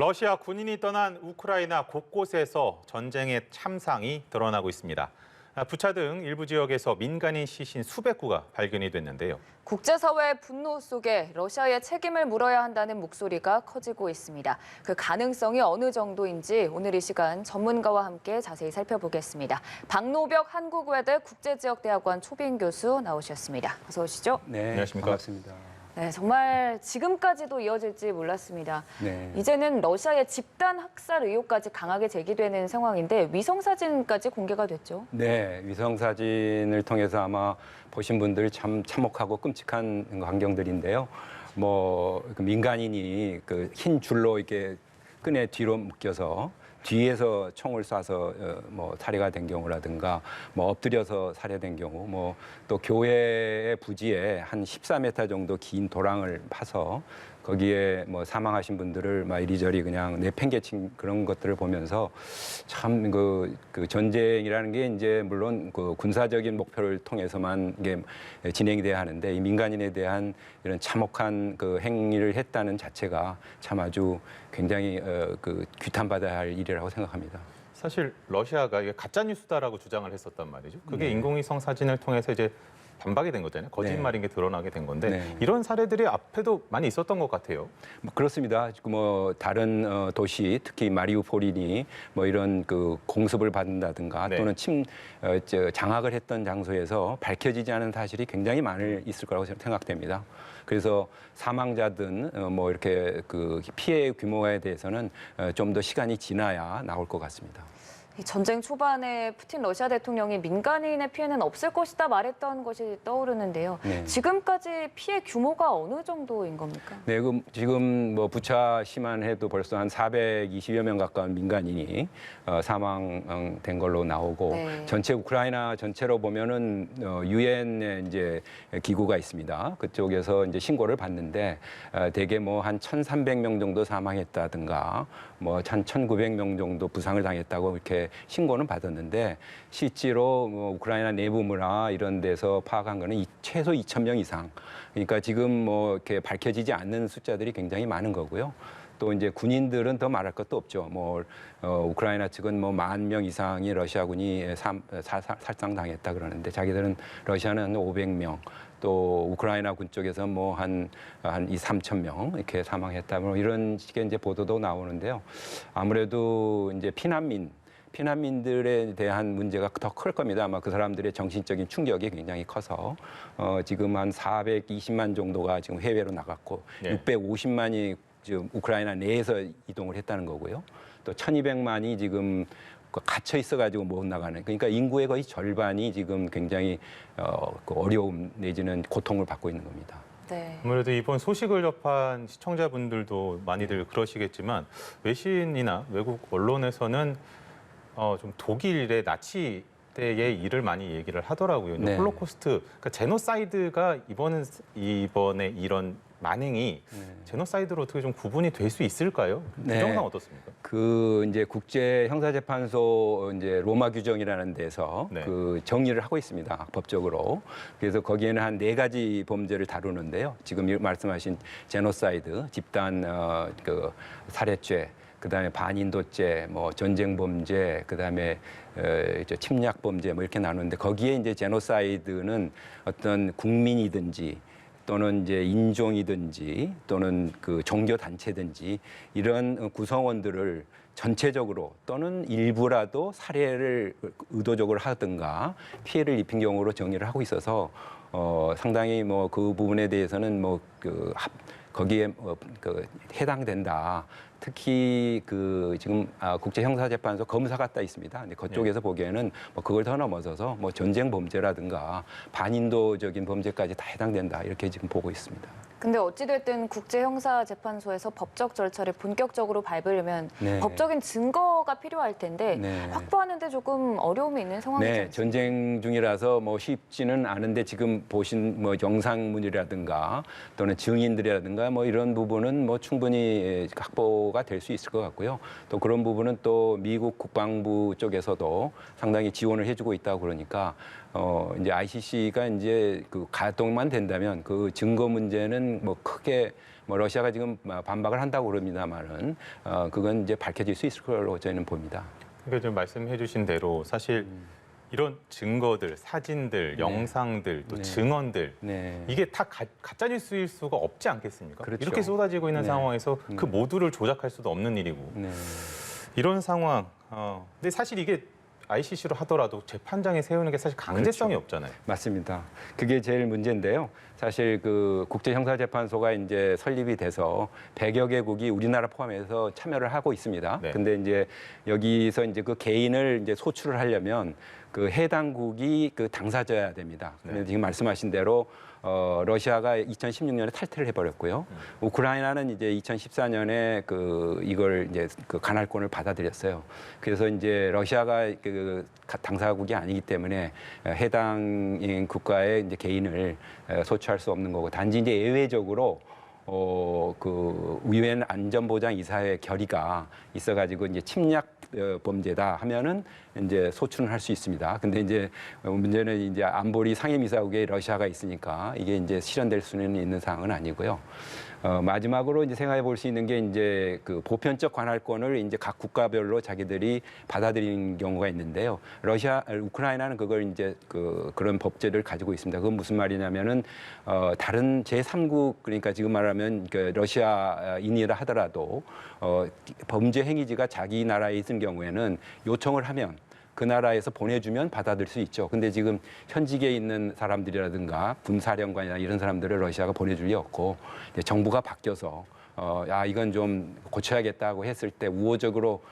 러시아 군인이 떠난 우크라이나 곳곳에서 전쟁의 참상이 드러나고 있습니다. 부차 등 일부 지역에서 민간인 시신 수백 구가 발견이 됐는데요. 국제사회의 분노 속에 러시아의 책임을 물어야 한다는 목소리가 커지고 있습니다. 그 가능성이 어느 정도인지 오늘 이 시간 전문가와 함께 자세히 살펴보겠습니다. 박노벽 한국외대 국제지역대학원 초빙 교수 나오셨습니다. 어서 오시죠. 네, 안녕하십니까. 반갑습니다. 네, 정말 지금까지도 이어질지 몰랐습니다. 네. 이제는 러시아의 집단 학살 의혹까지 강하게 제기되는 상황인데 위성 사진까지 공개가 됐죠. 네, 위성 사진을 통해서 아마 보신 분들 참 참혹하고 끔찍한 광경들인데요. 그 민간인이 그 흰 줄로 이렇게 끈에 뒤로 묶여서 뒤에서 총을 쏴서 살해가 된 경우라든가 엎드려서 살해된 경우 또 교회의 부지에 한 14m 정도 긴 도랑을 파서 거기에 사망하신 분들을 이리저리 그냥 내팽개친 그런 것들을 보면서 참 그 전쟁이라는 게 이제 물론 그 군사적인 목표를 통해서만 이게 진행이 돼야 하는데 이 민간인에 대한 이런 참혹한 그 행위를 했다는 자체가 참 아주 굉장히 규탄받아야 할 일이라고 생각합니다. 사실 러시아가 이게 가짜 뉴스다라고 주장을 했었단 말이죠. 그게 네. 인공위성 사진을 통해서 이제 반박이 된 거잖아요. 거짓말인 게 드러나게 된 건데 네. 이런 사례들이 앞에도 많이 있었던 것 같아요. 그렇습니다. 지금 다른 도시, 특히 마리우폴이니 이런 그 공습을 받는다든가 네. 또는 장악을 했던 장소에서 밝혀지지 않은 사실이 굉장히 많이 있을 거라고 생각됩니다. 그래서 사망자든 이렇게 그 피해 규모에 대해서는 좀 더 시간이 지나야 나올 것 같습니다. 이 전쟁 초반에 푸틴 러시아 대통령이 민간인의 피해는 없을 것이다 말했던 것이 떠오르는데요. 네. 지금까지 피해 규모가 어느 정도인 겁니까? 네, 지금 부차시만 해도 벌써 한 420여 명 가까운 민간인이 사망된 걸로 나오고 네. 전체 우크라이나 전체로 보면은 유엔의 이제 기구가 있습니다. 그쪽에서 이제 신고를 받는데 대개 한 1,300명 정도 사망했다든가 한 1,900명 정도 부상을 당했다고 이렇게 신고는 받았는데 실제로 우크라이나 내부 문화 이런 데서 파악한 거는 최소 2,000명 이상. 그러니까 지금 이렇게 밝혀지지 않는 숫자들이 굉장히 많은 거고요. 또 이제 군인들은 더 말할 것도 없죠. 우크라이나 측은 10,000명 이상이 러시아군이 살상당했다 그러는데 자기들은 러시아는 500명. 또 우크라이나 군 쪽에서 한 2,3,000명 이렇게 사망했다. 이런 식의 이제 보도도 나오는데요. 아무래도 이제 피난민들에 대한 문제가 더 클 겁니다. 아마 그 사람들의 정신적인 충격이 굉장히 커서 지금 한 420만 정도가 지금 해외로 나갔고 네. 650만이 지금 우크라이나 내에서 이동을 했다는 거고요. 또 1,200만이 지금 갇혀 있어가지고 못 나가는. 그러니까 인구의 거의 절반이 지금 굉장히 어려움 내지는 고통을 받고 있는 겁니다. 네. 아무래도 이번 소식을 접한 시청자분들도 많이들 그러시겠지만 외신이나 외국 언론에서는 좀 독일의 나치 때의 일을 많이 얘기를 하더라고요. 네. 홀로코스트, 그러니까 제노사이드가 이번에 이런 만행이 제노사이드로 어떻게 좀 구분이 될 수 있을까요? 네. 규정상 어떻습니까? 이제 국제 형사재판소 이제 로마 규정이라는 데서 네. 그 정의를 하고 있습니다. 법적으로. 그래서 거기에는 한 4가지 범죄를 다루는데요. 지금 말씀하신 제노사이드, 집단 살해죄, 그다음에 반인도죄, 전쟁 범죄, 그다음에 침략 범죄 이렇게 나누는데 거기에 이제 제노사이드는 어떤 국민이든지 또는 이제 인종이든지 또는 그 종교 단체든지 이런 구성원들을 전체적으로 또는 일부라도 살해를 의도적으로 하든가 피해를 입힌 경우로 정의를 하고 있어서 상당히 그 부분에 대해서는 거기에 해당된다. 특히 지금 국제형사재판소 검사가 따 있습니다. 근데 그쪽에서 보기에는 그걸 더 넘어서서 전쟁 범죄라든가 반인도적인 범죄까지 다 해당된다. 이렇게 지금 보고 있습니다. 근데 어찌됐든 국제형사재판소에서 법적 절차를 본격적으로 밟으려면 네. 법적인 증거가 필요할 텐데 네. 확보하는데 조금 어려움이 있는 상황이죠. 네, 전쟁 중이라서 쉽지는 않은데 지금 보신 영상물이라든가 또는 증인들이라든가 이런 부분은 충분히 확보가 될 수 있을 것 같고요. 또 그런 부분은 또 미국 국방부 쪽에서도 상당히 지원을 해주고 있다고 그러니까 이제 ICC가 이제 그 가동만 된다면 그 증거 문제는 뭐 크게 뭐 러시아가 지금 반박을 한다고 그럽니다만은 그건 이제 밝혀질 수 있을 걸로 저희는 봅니다. 그러니까 좀 말씀해주신 대로 사실 이런 증거들, 사진들, 영상들, 또 네. 증언들 네. 이게 다 가짜 뉴스일 수가 없지 않겠습니까? 그렇죠. 이렇게 쏟아지고 있는 네. 상황에서 그 모두를 조작할 수도 없는 일이고 네. 이런 상황. 근데 사실 이게 ICC로 하더라도 재판장에 세우는 게 사실 강제성이 그렇죠. 없잖아요. 맞습니다. 그게 제일 문제인데요. 사실 그 국제형사재판소가 이제 설립이 돼서 100여 개국이 우리나라 포함해서 참여를 하고 있습니다. 네. 근데 이제 여기서 이제 그 개인을 이제 소출을 하려면 그 해당국이 그 당사자여야 됩니다. 근데 네. 지금 말씀하신 대로 러시아가 2016년에 탈퇴를 해버렸고요. 우크라이나는 이제 2014년에 그 이걸 이제 그 관할권을 받아들였어요. 그래서 이제 러시아가 그 당사국이 아니기 때문에 해당 국가의 이제 개인을 소추할 수 없는 거고, 단지 이제 예외적으로 그 유엔 안전보장 이사회 결의가 있어가지고 이제 침략 범죄다 하면은 이제 소추는 할 수 있습니다. 근데 이제 문제는 이제 안보리 상임이사국에 러시아가 있으니까 이게 이제 실현될 수는 있는 사항은 아니고요. 마지막으로 이제 생각해 볼 수 있는 게 이제 그 보편적 관할권을 이제 각 국가별로 자기들이 받아들이는 경우가 있는데요. 우크라이나는 그걸 이제 그런 법제를 가지고 있습니다. 그건 무슨 말이냐면은 다른 제3국, 그러니까 지금 말하면 그 러시아인이라 하더라도 범죄 행위지가 자기 나라에 있는 경우에는 요청을 하면 그 나라에서 보내주면 받아들일 수 있죠. 근데 지금 현직에 있는 사람들이라든가 군사령관이나 이런 사람들을 러시아가 보내줄 리 없고, 이제 정부가 바뀌어서 이건 좀 고쳐야겠다고 했을 때 우호적으로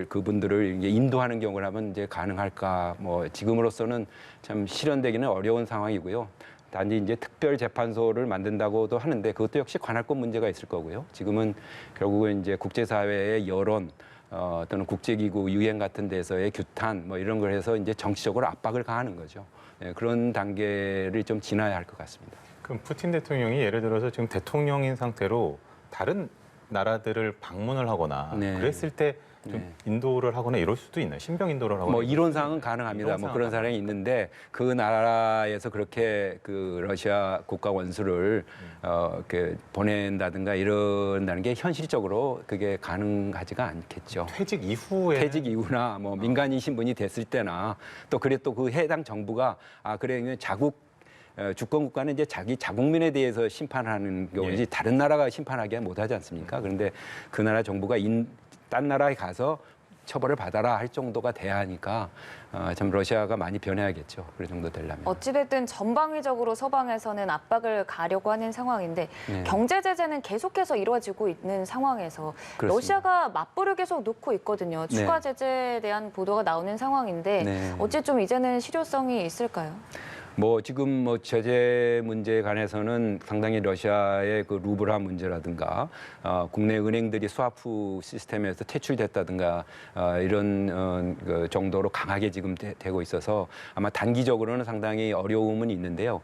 그분들을 이제 인도하는 경우라면 이제 가능할까? 뭐 지금으로서는 참 실현되기는 어려운 상황이고요. 단지 이제 특별 재판소를 만든다고도 하는데 그것도 역시 관할권 문제가 있을 거고요. 지금은 결국은 이제 국제사회의 여론, 또는 국제기구, 유엔 같은 데서의 규탄 뭐 이런 걸 해서 이제 정치적으로 압박을 가하는 거죠. 그런 단계를 좀 지나야 할 것 같습니다. 그럼 푸틴 대통령이 예를 들어서 지금 대통령인 상태로 다른 나라들을 방문을 하거나 네. 그랬을 때 좀 인도를 하거나 이럴 수도 있나요? 신병 인도를 하거나. 뭐 이론상은 가능합니다. 뭐 그런 사람이 있는데 그 나라에서 그렇게 그 러시아 국가 원수를 이렇게 보낸다든가 이런다는 게 현실적으로 그게 가능하지가 않겠죠. 퇴직 이후에 퇴직 이후나 뭐 민간인 신분이 됐을 때나 또 그래 또 그 해당 정부가 그래 자국 주권 국가는 이제 자기 자국민에 대해서 심판하는 경우지 다른 나라가 심판하기는 못하지 않습니까? 그런데 그 나라 정부가 딴 나라에 가서 처벌을 받아라 할 정도가 돼야 하니까 참 러시아가 많이 변해야겠죠. 그 정도 되려면. 어찌됐든 전방위적으로 서방에서는 압박을 가려고 하는 상황인데 네. 경제 제재는 계속해서 이루어지고 있는 상황에서 그렇습니다. 러시아가 맞불을 계속 놓고 있거든요. 네. 추가 제재에 대한 보도가 나오는 상황인데 네. 어찌 좀 이제는 실효성이 있을까요? 뭐 지금 뭐 제재 문제에 관해서는 상당히 러시아의 그 루블화 문제라든가 국내 은행들이 스와프 시스템에서 퇴출됐다든가 이런 그 정도로 강하게 지금 되고 있어서 아마 단기적으로는 상당히 어려움은 있는데요.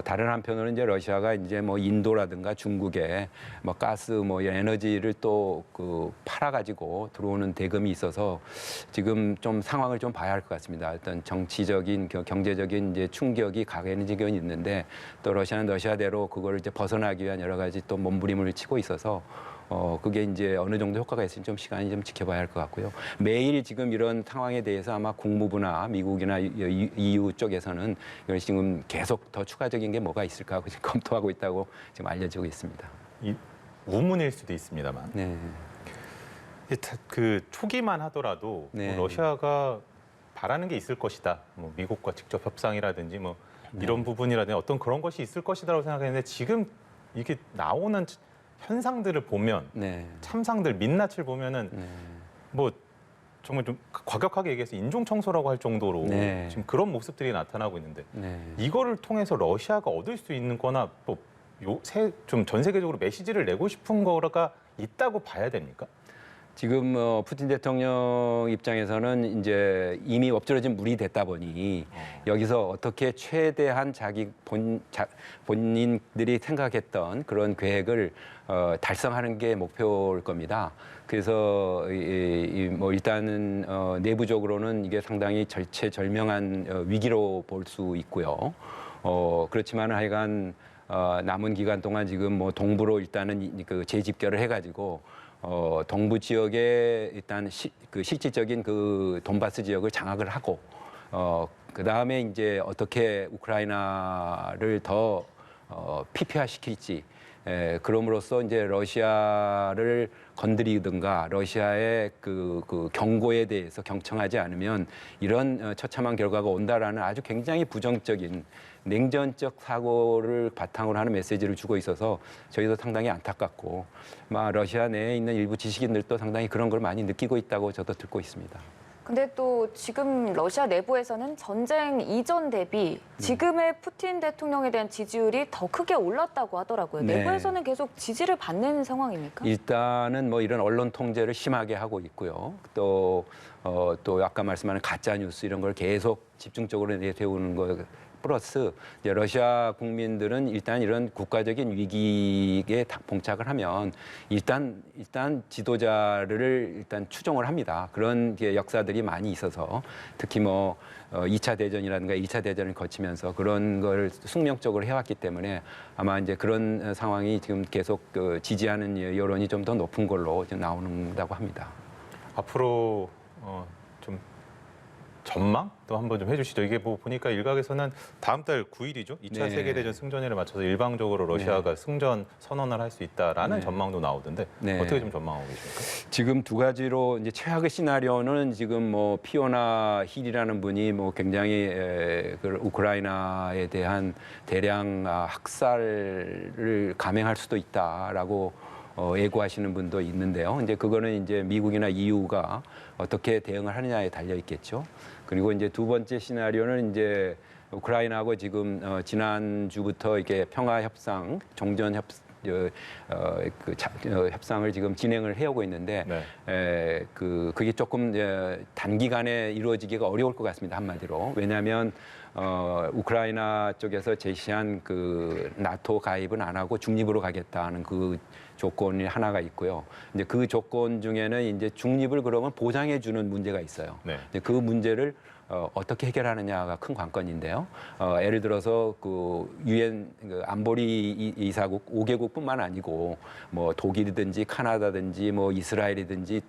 다른 한편으로는 이제 러시아가 이제 뭐 인도라든가 중국에 뭐 가스 뭐 에너지를 또 그 팔아가지고 들어오는 대금이 있어서 지금 좀 상황을 좀 봐야 할 것 같습니다. 어떤 정치적인 경제적인 이제 충격이 가게는 지금 있는데 또 러시아는 러시아대로 그걸 이제 벗어나기 위한 여러 가지 또 몸부림을 치고 있어서 그게 이제 어느 정도 효과가 있을지 좀 시간이 좀 지켜봐야 할 것 같고요. 매일 지금 이런 상황에 대해서 아마 국무부나 미국이나 EU 쪽에서는 이걸 지금 계속 더 추가적인 게 뭐가 있을까 하고 지금 검토하고 있다고 지금 알려지고 있습니다. 이 우문일 수도 있습니다만 네. 그 초기만 하더라도 네. 뭐 러시아가 바라는 게 있을 것이다. 뭐 미국과 직접 협상이라든지 뭐 이런 부분이라든지 어떤 그런 것이 있을 것이다라고 생각했는데 지금 이게 나오는 현상들을 보면 네. 참상들 민낯을 보면은 뭐 정말 좀 과격하게 얘기해서 인종 청소라고 할 정도로 네. 지금 그런 모습들이 나타나고 있는데 네. 이거를 통해서 러시아가 얻을 수 있는 거나 뭐 좀 전 세계적으로 메시지를 내고 싶은 거가 있다고 봐야 됩니까? 지금 푸틴 대통령 입장에서는 이제 이미 엎질러진 물이 됐다 보니 여기서 어떻게 최대한 본인들이 생각했던 그런 계획을 달성하는 게 목표일 겁니다. 그래서 뭐 일단은 내부적으로는 이게 상당히 절체절명한 위기로 볼 수 있고요. 그렇지만 하여간 남은 기간 동안 지금 뭐 동부로 일단은 그 재집결을 해가지고 동부 지역에 일단 그 실질적인 그 돈바스 지역을 장악을 하고 그 다음에 이제 어떻게 우크라이나를 더 피폐화시킬지 그럼으로써 이제 러시아를 건드리든가 러시아의 그 경고에 대해서 경청하지 않으면 이런 처참한 결과가 온다라는 아주 굉장히 부정적인 냉전적 사고를 바탕으로 하는 메시지를 주고 있어서 저희도 상당히 안타깝고 러시아 내에 있는 일부 지식인들도 상당히 그런 걸 많이 느끼고 있다고 저도 듣고 있습니다. 근데 또 지금 러시아 내부에서는 전쟁 이전 대비 지금의 푸틴 대통령에 대한 지지율이 더 크게 올랐다고 하더라고요. 네. 내부에서는 계속 지지를 받는 상황입니까? 일단은 뭐 이런 언론 통제를 심하게 하고 있고요. 또 아까 말씀하는 가짜 뉴스 이런 걸 계속 집중적으로 내세우는 거 플러스 이제 러시아 국민들은 일단 이런 국가적인 위기에 봉착을 하면 일단 지도자를 일단 추종을 합니다. 그런 역사들이 많이 있어서 특히 뭐 2차 대전이라든가 1차 대전을 거치면서 그런 걸 숙명적으로 해왔기 때문에 아마 이제 그런 상황이 지금 계속 지지하는 여론이 좀 더 높은 걸로 지금 나오는다고 합니다. 앞으로 좀 전망도 한번 좀 해주시죠. 이게 뭐 보니까 일각에서는 다음 달 9일이죠. 2차 네. 세계대전 승전일에 맞춰서 일방적으로 러시아가 승전 선언을 할 수 있다라는 네. 전망도 나오던데 네. 어떻게 좀 전망하고 계십니까? 지금 두 가지로 이제 최악의 시나리오는 지금 뭐 피오나 힐이라는 분이 뭐 굉장히 그 우크라이나에 대한 대량 학살을 감행할 수도 있다라고 예고하시는 분도 있는데요. 이제 그거는 이제 미국이나 EU가 어떻게 대응을 하느냐에 달려 있겠죠. 그리고 이제 두 번째 시나리오는 이제 우크라이나하고 지금 지난주부터 이게 평화 협상, 종전 협상을 지금 진행을 해오고 있는데 네. 그게 조금 단기간에 이루어지기가 어려울 것 같습니다. 한마디로. 왜냐하면 우크라이나 쪽에서 제시한 그 나토 가입은 안 하고 중립으로 가겠다는 그 조건이 하나가 있고요. 이제 그 조건 중에는 이제 중립을 그러면 보장해 주는 문제가 있어요. 네. 이제 그 문제를 어떻게 해결하느냐가 큰 관건인데요. 예를 들어서 그 유엔 안보리 이사국 5개국뿐만 아니고 뭐 독일이든지 카나다든지 뭐 이스라엘이든지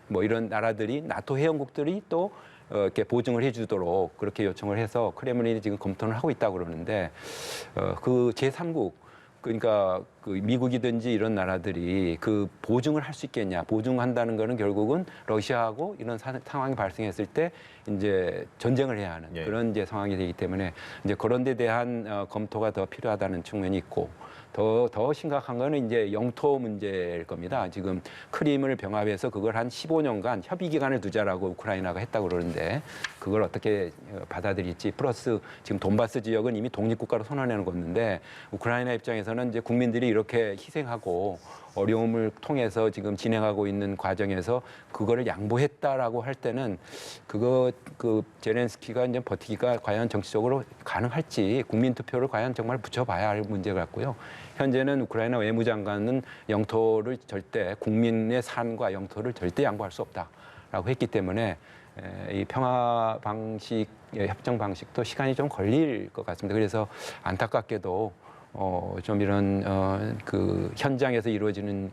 뭐 이런 나라들이 나토 회원국들이 또 이렇게 보증을 해주도록 그렇게 요청을 해서 크레므린이 지금 검토를 하고 있다고 그러는데 그 제3국 그러니까 그 미국이든지 이런 나라들이 그 보증을 할 수 있겠냐. 보증한다는 거는 결국은 러시아하고 이런 상황이 발생했을 때 이제 전쟁을 해야 하는 그런 이제 상황이 되기 때문에 이제 그런 데 대한 검토가 더 필요하다는 측면이 있고 더 심각한 거는 이제 영토 문제일 겁니다. 지금 크림을 병합해서 그걸 한 15년간 협의 기간을 두자라고 우크라이나가 했다고 그러는데 그걸 어떻게 받아들일지 플러스 지금 돈바스 지역은 이미 독립국가로 선언해 놓았는데 우크라이나 입장에서는 이제 국민들이 이렇게 희생하고 어려움을 통해서 지금 진행하고 있는 과정에서 그거를 양보했다라고 할 때는 그 제렌스키가 이제 버티기가 과연 정치적으로 가능할지 국민 투표를 과연 정말 붙여봐야 할 문제 같고요. 현재는 우크라이나 외무장관은 영토를 절대 국민의 산과 영토를 절대 양보할 수 없다라고 했기 때문에 이 평화 방식, 협정 방식도 시간이 좀 걸릴 것 같습니다. 그래서 안타깝게도 좀 이런 그 현장에서 이루어지는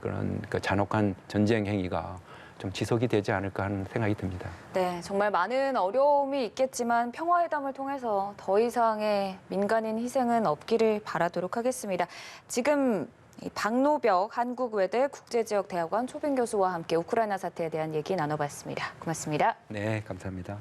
그런 잔혹한 전쟁 행위가 좀 지속이 되지 않을까 하는 생각이 듭니다. 네, 정말 많은 어려움이 있겠지만 평화회담을 통해서 더 이상의 민간인 희생은 없기를 바라도록 하겠습니다. 지금 박노벽 한국외대 국제지역대학원 초빙 교수와 함께 우크라이나 사태에 대한 얘기 나눠봤습니다. 고맙습니다. 네, 감사합니다.